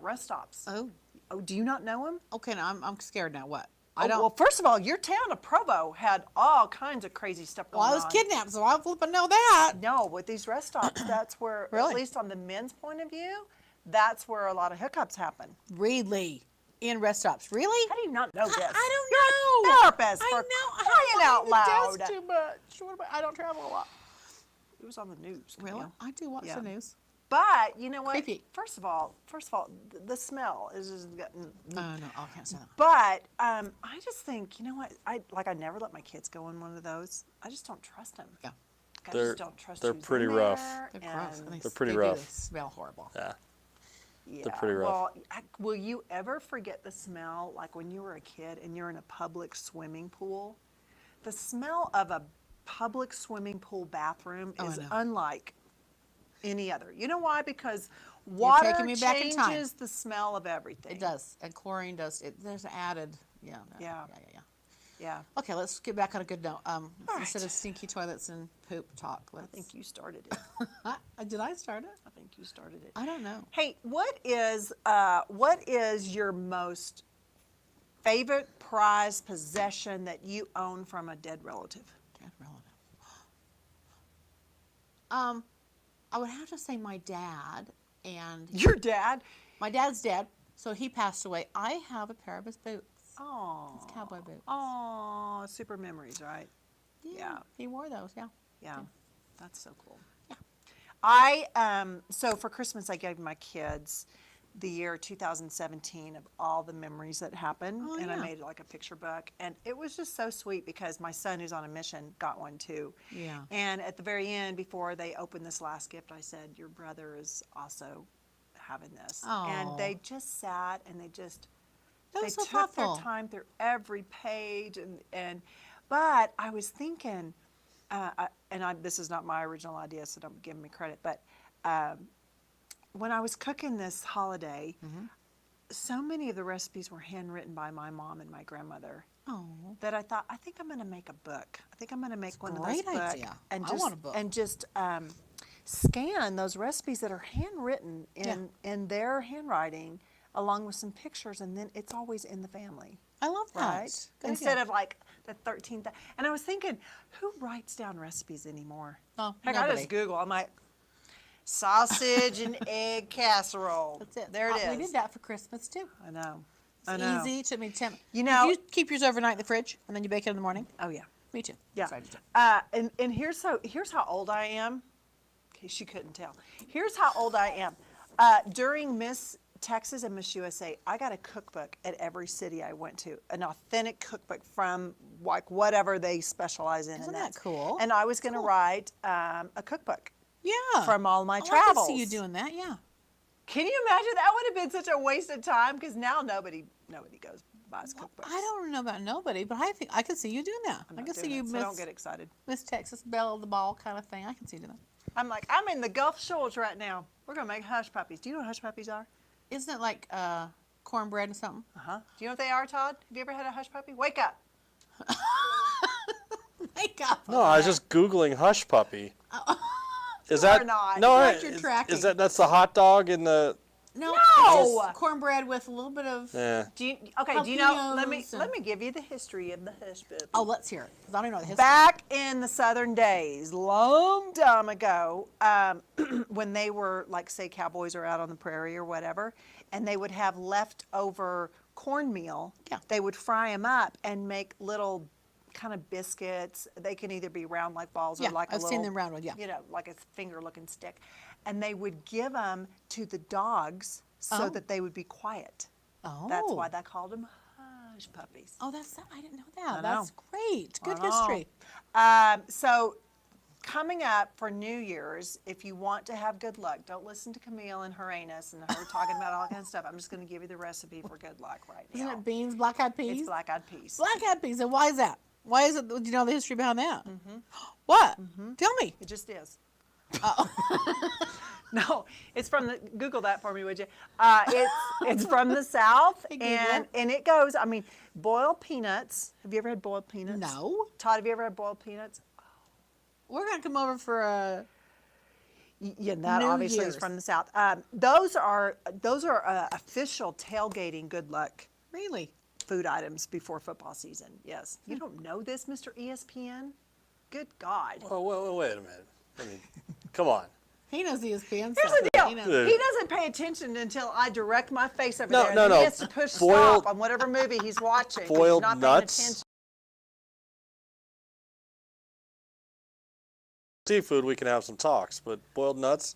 rest stops. Oh. Oh, do you not know them? Okay. Now I'm scared now. What? Oh, I don't. Well, first of all, your town of Provo had all kinds of crazy stuff going well, on. I was kidnapped, so I flipping know that. No, with these rest stops, that's where, Really? at least on the men's point of view, that's where a lot of hookups happen. Really? In rest stops? Really? How do you not know this? I You're don't a know. therapist I for know. crying out loud. Too much. What about, I don't travel a lot. It was on the news. Really? you know. I do watch Yeah. the news. But you know what? Creepy. First of all, the smell is just getting. Oh no, I can't say that. But I just think, you know what? I never let my kids go in one of those. I just don't trust them. Yeah. I They're- just don't trust they're who's pretty in rough. there, They're gross. and- And They're pretty they rough. Do smell horrible. Yeah. Yeah. They're pretty rough. Well, will you ever forget the smell, like when you were a kid and you're in a public swimming pool? The smell of a public swimming pool bathroom Oh, I is know. unlike any other. You know why? Because water taking me back in time. changes the smell of everything. It does, and chlorine does. There's added. Yeah. No, Yeah. Yeah. Yeah. Okay, let's get back on a good note. Instead right. of stinky toilets and poop talk, let's. I think you started it. Did I start it? I think you started it. I don't know. Hey, what is your most favorite prized possession that you own from a dead relative? Dead relative. I would have to say my dad, and Your dad? my dad's dead, so he passed away. I have a pair of his boots. Oh. His cowboy boots. Oh, super memories, right? Yeah. He wore those. Yeah. Yeah. That's so cool. I so for Christmas I gave my kids the year 2017 of all the memories that happened, Oh, and I yeah. made like a picture book, and it was just so sweet because my son who's on a mission got one too. Yeah. And at the very end, before they opened this last gift, I said, "Your brother is also having this," and Oh. they just sat and they just That they was so took thoughtful. their time through every page, and but I was thinking, this is not my original idea, so don't give me credit, but when I was cooking this holiday, Mm-hmm. so many of the recipes were handwritten by my mom and my grandmother Oh. that I thought, I think I'm going to make a book. I think I'm going to make one of those great books idea. and I just want a book. and just scan those recipes that are handwritten in their handwriting, along with some pictures, and then it's always in the family. I love that. Right? Good Instead idea. of like the 13th. And I was thinking, who writes down recipes anymore? Oh, Heck, I nobody. just Google. I'm like, sausage and egg casserole. That's it. There it is. We did that for Christmas too. I know. It's I know. easy. It took me 10. You know- you keep yours overnight in the fridge and then you bake it in the morning. Oh yeah. Me too. Yeah. That's what I do. And here's how old I am. In case you couldn't tell. Here's how old I am. During Miss Texas and Miss USA, I got a cookbook at every city I went to, an authentic cookbook from like whatever they specialize in. Isn't and that that's- cool? And I was going to write a cookbook. Yeah. From all my I can travels. see you doing that. Yeah. Can you imagine? That would have been such a waste of time because now nobody goes buys cookbooks. I don't know about nobody, but I think I can see you doing that. I'm I not can see doing you it, so don't get excited. Miss Texas Belle of the Ball kind of thing. I can see you doing that. I'm like, I'm in the Gulf Shores right now. We're going to make hush puppies. Do you know what hush puppies are? Isn't it like cornbread and something? Uh-huh. Do you know what they are, Todd? Have you ever had a hush puppy? Wake up. Wake up. No, I was just Googling hush puppy. Is You that are not. no? Like you're tracking. Is that's the hot dog in the? No. No! It's just cornbread with a little bit of. Yeah. Do you know? Let me Jalapenos and- let me give you the history of the hush puppy. Oh, let's hear it. 'Cause I don't know the history. Back in the southern days, long time ago, when they were like, say, cowboys are out on the prairie or whatever, and they would have leftover cornmeal. Yeah. They would fry them up and make little kind of biscuits. They can either be round like balls Yeah, or like I've a little, seen them round ones, yeah. you know, like a finger-looking stick, and they would give them to the dogs so that they would be quiet. Oh. That's why they called them hush puppies. Oh, I didn't know that. I That's know. great. Good I know. history. So coming up for New Year's, if you want to have good luck, don't listen to Camille and her anus and her talking about all kinds of stuff. I'm just going to give you the recipe for good luck right now. Isn't it beans, black-eyed peas? It's black-eyed peas. Black-eyed peas. And why is that? Why is it? Do you know the history behind that? What? Tell me. It just is. No, it's from the, Google that for me, would you? It's from the South, and it goes, I mean, boiled peanuts. Have you ever had boiled peanuts? No. Todd, have you ever had boiled peanuts? We're going to come over for a... Yeah, that New obviously Year's. is from the South. Those are official tailgating good luck Really? food items before football season. Yes. You don't know this, Mr. ESPN? Good God. Oh, well, wait a minute. I mean, come on. He knows ESPN Here's stuff. the deal. He knows. Yeah. He doesn't pay attention until I direct my face over No, there. And no, then no. He has to push Boiled- stop on whatever movie he's watching. 'cause Boiled he's not nuts? Paying attention. Seafood, we can have some talks, but boiled nuts,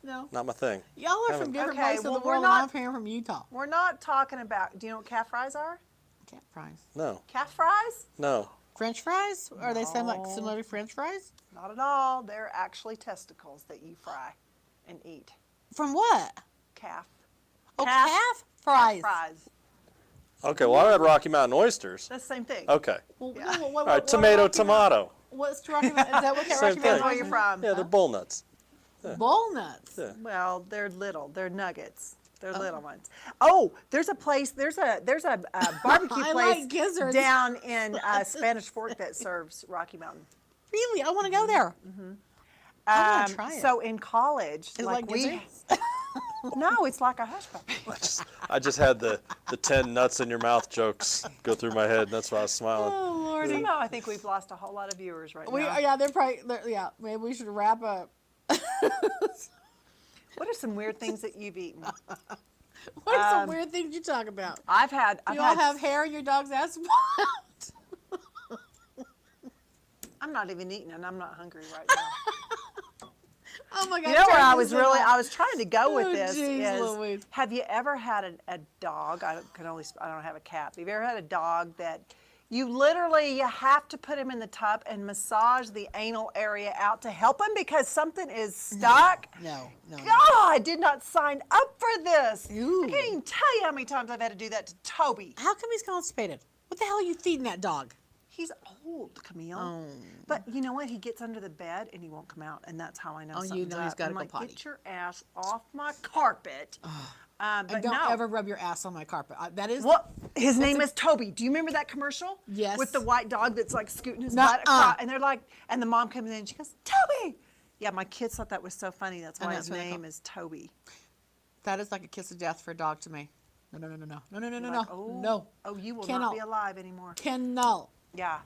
No. not my thing. Y'all are Haven't- from different Okay, places well, of the we're world, and I'm not- here from Utah. We're not talking about, do you know what calf fries are? Cat fries. No, Calf fries? no. French fries? Are they No. similar to French fries? Not at all. They're actually testicles that you fry and eat. From what? Calf. Oh, calf fries. Fries. Okay, well, I had Rocky Mountain oysters. That's the same thing. Okay. Well, Yeah. no, what, All what, right, what tomato, Rocky tomato. What's Rocky Mountain? Is that what Same Rocky thing. Depends Mountain where you're from. Yeah, they're bull nuts. Bull nuts. Yeah. Well, they're little. They're nuggets. They're little ones. Oh, there's a place. There's a barbecue I place like gizzards. down in Spanish Fork that serves Rocky Mountain. Really? I want to go there. I want to try it. So in college, Is it like gizzards? no, it's like a hush puppy. I just had the 10 nuts in your mouth jokes go through my head. That's why I was smiling. Oh, Lordy. Somehow I think we've lost a whole lot of viewers right We, now. yeah, they're probably, yeah, maybe we should wrap up. What are some weird things that you've eaten? What are some weird things you talk about? I've had. You all have hair in your dog's ass? I'm not even eating, and I'm not hungry right now. Oh my God. You know where turn I this was thing really, off. I was trying to go with Oh, this geez, is, Louise. have you ever had a dog? I don't have a cat. Have you ever had a dog that you have to put him in the tub and massage the anal area out to help him because something is stuck? No. God, I did not sign up for this. Ooh. I can't even tell you how many times I've had to do that to Toby. How come he's constipated? What the hell are you feeding that dog? He's old, Camille. Oh. But you know what? He gets under the bed and he won't come out, and that's how I know Oh, you something's know he's up. gotta I'm go like, potty. get your ass off my carpet. And But don't no. ever rub your ass on my carpet. That is. Well, his name is Toby. Do you remember that commercial? Yes. With the white dog that's like scooting his Nuh-uh. butt across, and they're like, and the mom comes in and she goes, Toby. Yeah, my kids thought that was so funny. That's And why that's his what they name call- is Toby. That is like a kiss of death for a dog to me. No. Like, oh, No. Oh, you will Cannot. not be alive anymore. Cannot. Yeah.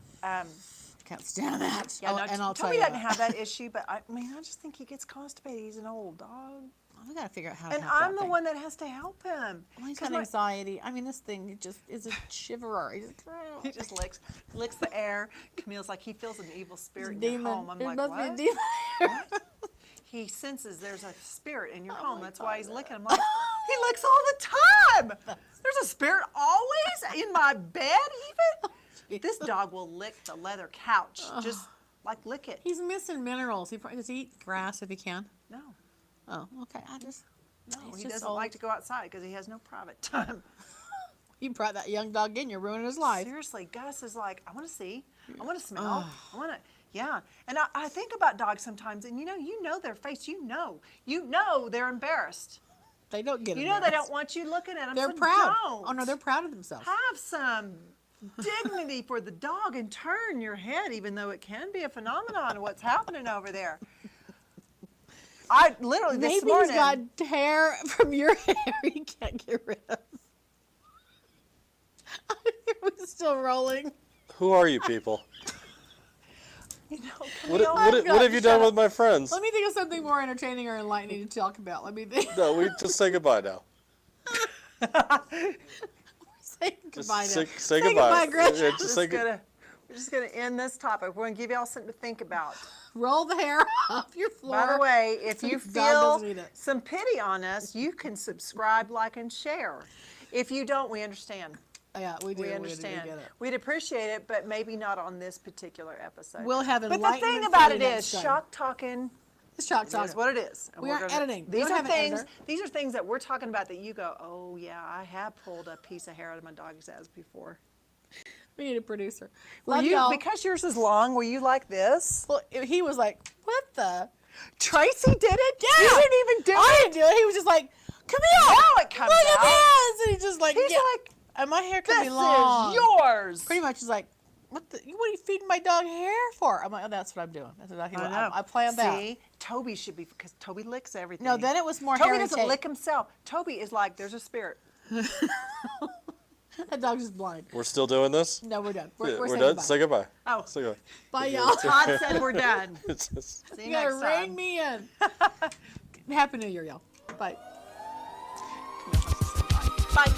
Can't stand that. Yeah. Oh, No, and I'll tell Toby you doesn't what. have that issue, but I mean, I just think he gets constipated. He's an old dog. We gotta figure out how to And help I'm that the thing. one that has to help him. Well, he's 'Cause got anxiety. I mean, this thing just is a shiverer. He just licks the air. Camille's like, he feels an evil spirit in demon. your home. I'm There like, must what? be a demon. He senses there's a spirit in your Oh home. my That's why God. he's licking. I'm like, he licks all the time. There's a spirit always in my bed even. This dog will lick the leather couch. Just like lick it. He's missing minerals. Does he eat grass if he can? No. Oh, okay. No, He's he just doesn't old. like to go outside because he has no private time. You brought that young dog in. You're ruining his life. Seriously, Gus is like, I want to see, I want to smell, I want to, yeah. And I think about dogs sometimes, and you know their face, you know they're embarrassed. They don't get You it. know they don't want you looking at them. They're so proud. Don't. Oh no, they're proud of themselves. Have some dignity for the dog and turn your head, even though it can be a phenomenon of what's happening over there. I literally this Maybe morning. he's got hair from your hair he can't get rid of. We're still rolling. Who are you people? You know, What, Camille, what have you done with my friends? Let me think of something more entertaining or enlightening to talk about. Let me think. No, we just say goodbye now. Say goodbye now. Say goodbye, goodbye. Gretchen. Yeah, just say we're just gonna end this topic. We're gonna give y'all something to think about. roll the hair off your floor. By the way, if you Dog feel doesn't eat it. some pity on us, you can subscribe, like, and share. If you don't, we understand. Yeah, we do. We understand. We get it. We'd appreciate it, but maybe not on this particular episode. We'll have But the enlightenment thing for about you it next is, time. shock talking It's shock is talking. what it is. And We we're aren't gonna- editing. We These don't are have an things. editor. These are things that we're talking about that you go, oh yeah, I have pulled a piece of hair out of my dog's ass before. We need a producer. Were Love you, y'all. because yours is long, were you like this? Well, he was like, "What the?" Tracy did it? Yeah. You didn't even do I it? didn't do it. He was just like, "Come here." Now it comes Look at out. this. And he's just like, He's yeah. like, And my hair can this be long. is yours. Pretty much, he's like, what are you feeding my dog hair for? I'm like, oh, that's what I'm doing. That's exactly what I planned that. See, Toby should be, because Toby licks everything. No, then it was more Toby hairy doesn't tape. lick himself. Toby is like, there's a spirit. That dog's just blind. We're still doing this? No, we're done. Yeah, We're saying done? goodbye. Say goodbye. Oh. Say goodbye. Bye, y'all. Todd said we're done. It's just- See you You gotta next rein time. me in. Happy New Year, y'all. Bye. Bye.